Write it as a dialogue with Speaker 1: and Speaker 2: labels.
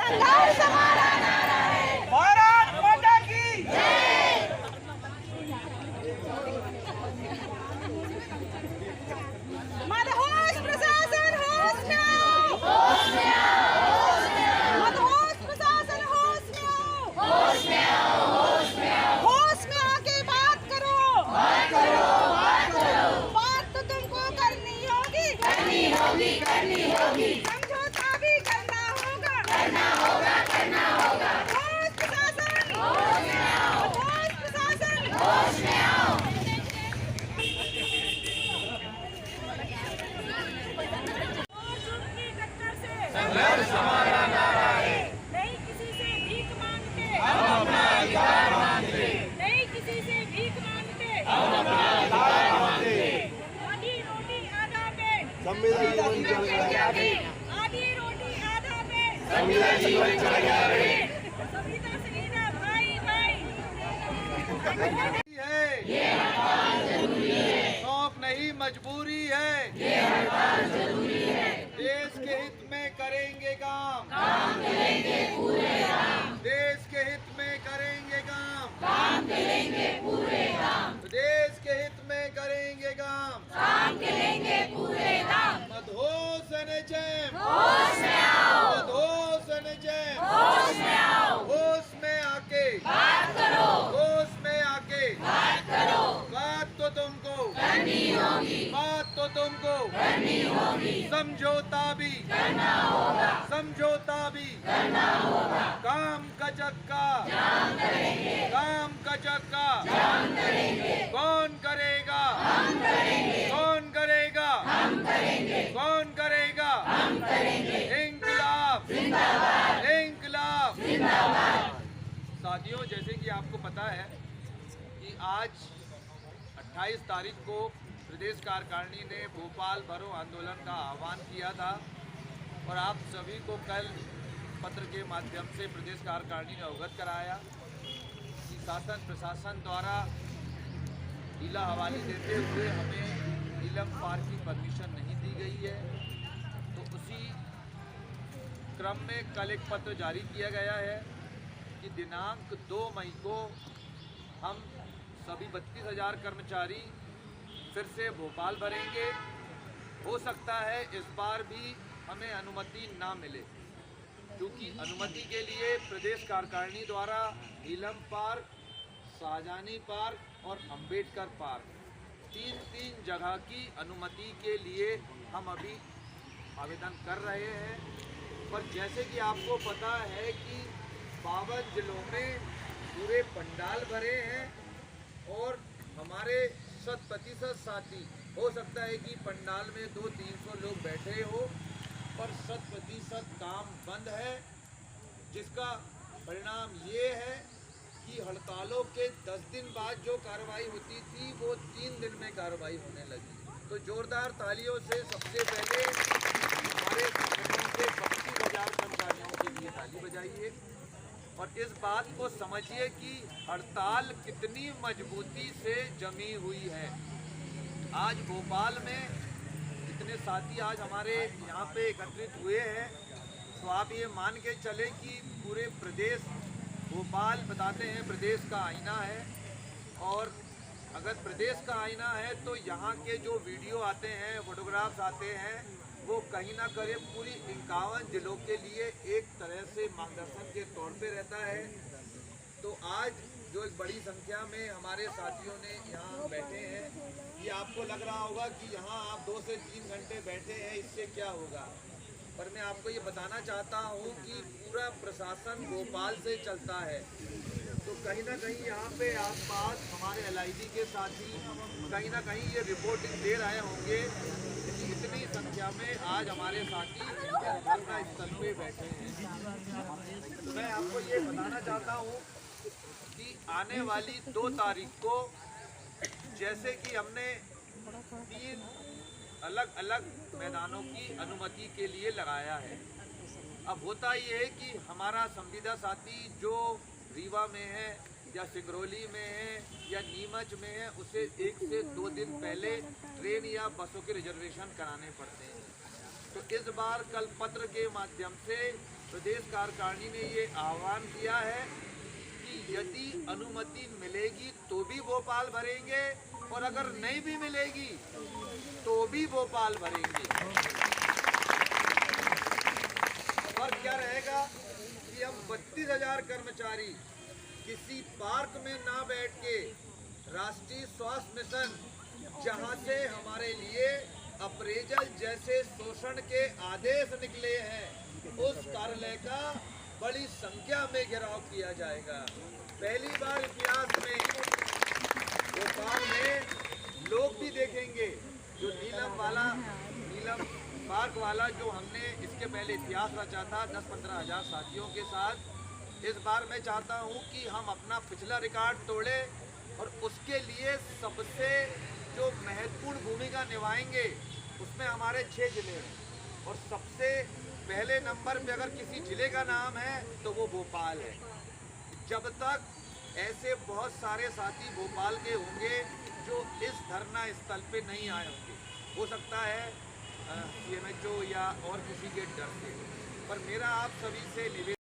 Speaker 1: संघर्ष हमारा नारा है।
Speaker 2: भारत माता की
Speaker 1: जय। मदहोश प्रशासन होश में आओ, होश में आओ, होश में आओ। मदहोश प्रशासन होश में आओ, होश में आओ, होश में आओ। होश में आके बात करो, बात करो, बात करो। बात तो तुमको करनी होगी, करनी होगी, करनी होगी। समझौता भी करना होगा, करना होगा, करना होगा। मदहोश प्रशासन होश में आओ, मदहोश प्रशासन होश में आओ।
Speaker 2: संघर्ष हमारा नारा है।
Speaker 1: नहीं किसी से भीख मांगते,
Speaker 2: हम अपना अधिकार मांगते,
Speaker 1: नहीं किसी से भीख मांगते।
Speaker 2: हम अपना अधिकार मांगते।
Speaker 1: आधी रोटी आधा पे,
Speaker 2: संविधान जीवन चल गया रे,
Speaker 1: आधी रोटी आधा पे।
Speaker 2: संविधान जीवन चल गया रे।
Speaker 1: संविदा सलीना भाई भाई।
Speaker 2: ये हड़ताल जरूरी है, शौक नहीं मजबूरी है। ये हड़ताल जरूरी है, देश के हित में करेंगे काम, काम करेंगे पूरे काम। देश के हित में करेंगे काम, काम करेंगे पूरे काम। देश के हित में करेंगे काम,
Speaker 1: काम करेंगे पूरे काम।
Speaker 2: मदहोश एनएचएम
Speaker 1: होश में आओ,
Speaker 2: मदहोश एनएचएम
Speaker 1: होश में आओ।
Speaker 2: होश में आके
Speaker 1: बात करो,
Speaker 2: होश में आके
Speaker 1: बात करो।
Speaker 2: बात तो तुमको
Speaker 1: करनी होगी,
Speaker 2: बात तो तुमको
Speaker 1: करनी होगी।
Speaker 2: समझौता भी
Speaker 1: करना होगा,
Speaker 2: समझौता भी
Speaker 1: करना होगा।
Speaker 2: काम का चक्का
Speaker 1: जाम करेंगे,
Speaker 2: काम का चक्का
Speaker 1: जाम करेंगे।
Speaker 2: कौन करेगा
Speaker 1: हम करेंगे,
Speaker 2: कौन करेगा
Speaker 1: हम करेंगे,
Speaker 2: कौन करेगा
Speaker 1: हम करेंगे।
Speaker 2: इंकलाब
Speaker 1: जिंदाबाद,
Speaker 2: इंकलाब।
Speaker 1: जिंदाबाद।
Speaker 2: साथियों, जैसे कि आपको पता है कि आज 28 तारीख को प्रदेश कार्यकारिणी ने भोपाल भरो आंदोलन का आह्वान किया था और आप सभी को कल पत्र के माध्यम से प्रदेश कार्यकारिणी ने अवगत कराया कि शासन प्रशासन द्वारा ढीला हवाली देते हुए हमें नीलम पार्क की परमिशन नहीं दी गई है। तो उसी क्रम में कल एक पत्र जारी किया गया है कि दिनांक 2 मई को हम सभी 32,000 कर्मचारी फिर से भोपाल भरेंगे। हो सकता है इस बार भी हमें अनुमति ना मिले, क्योंकि अनुमति के लिए प्रदेश कार्यकारिणी द्वारा नीलम पार्क, शाहजहानी पार्क और अंबेडकर पार्क तीन जगह की अनुमति के लिए हम अभी आवेदन कर रहे हैं। पर जैसे कि आपको पता है कि 52 जिलों में पूरे पंडाल भरे हैं और हमारे 100% साथी, हो सकता है कि पंडाल में 200-300 लोग बैठे हो, पर 100% काम बंद है, जिसका परिणाम ये है कि हड़तालों के 10 दिन बाद जो कार्रवाई होती थी वो 3 दिन में कार्रवाई होने लगी। तो जोरदार तालियों से सबसे पहले हमारे संगठन के 32,000 कर्मचारियों के लिए ताली बजाइए और इस बात को समझिए कि हड़ताल कितनी मजबूती से जमी हुई है। आज भोपाल में इतने साथी आज हमारे यहाँ पे एकत्रित हुए हैं, तो आप ये मान के चले कि पूरे प्रदेश, भोपाल बताते हैं प्रदेश का आईना है, और अगर प्रदेश का आईना है तो यहाँ के जो वीडियो आते हैं, फोटोग्राफ्स आते हैं, वो कहीं ना कहीं पूरी 51 जिलों के लिए एक तरह से मार्गदर्शन के तौर पे रहता है। तो आज जो एक बड़ी संख्या में हमारे साथियों ने यहाँ बैठे हैं, ये आपको लग रहा होगा कि यहाँ आप 2 से 3 घंटे बैठे हैं, इससे क्या होगा, पर मैं आपको ये बताना चाहता हूँ कि पूरा प्रशासन भोपाल से चलता है। तो कहीं ना कहीं यहाँ पे आसपास हमारे LIG के साथी कहीं ना कहीं ये रिपोर्टिंग दे रहे होंगे कि इतनी संख्या में आज हमारे साथी धरना स्थल पे बैठे हैं। मैं आपको ये बताना चाहता हूँ कि आने वाली 2 तारीख को जैसे कि हमने 3 अलग अलग मैदानों की अनुमति के लिए लगाया है, अब होता ये है कि हमारा संविदा साथी जो रीवा में है या सिंगरौली में है या नीमच में है, उसे 1 से 2 दिन पहले ट्रेन या बसों के रिजर्वेशन कराने पड़ते हैं। तो इस बार कल पत्र के माध्यम से प्रदेश कार्यकारिणी ने ये आह्वान किया है कि यदि अनुमति मिलेगी तो भी भोपाल भरेंगे और अगर नहीं भी मिलेगी तो भी भोपाल भरेंगे। और क्या रहेगा कि हम 32,000 कर्मचारी किसी पार्क में ना बैठ के राष्ट्रीय स्वास्थ्य मिशन, जहां से हमारे लिए अप्रेजल जैसे शोषण के आदेश निकले हैं, उस कार्यालय का बड़ी संख्या में घेराव किया जाएगा। पहली बार इतिहास में भोपाल में लोग भी देखेंगे जो नीलम पार्क वाला जो हमने इसके पहले इतिहास रचा था 10-15 हज़ार साथियों के साथ। इस बार मैं चाहता हूं कि हम अपना पिछला रिकॉर्ड तोड़ें और उसके लिए सबसे जो महत्वपूर्ण भूमिका निभाएंगे उसमें हमारे 6 जिले हैं और सबसे पहले नंबर पे अगर किसी जिले का नाम है तो वो भोपाल है। जब तक ऐसे बहुत सारे साथी भोपाल के होंगे जो इस धरना स्थल पे नहीं आए होंगे, हो सकता है CMHO या और किसी के डर से, पर मेरा आप सभी से निवेदन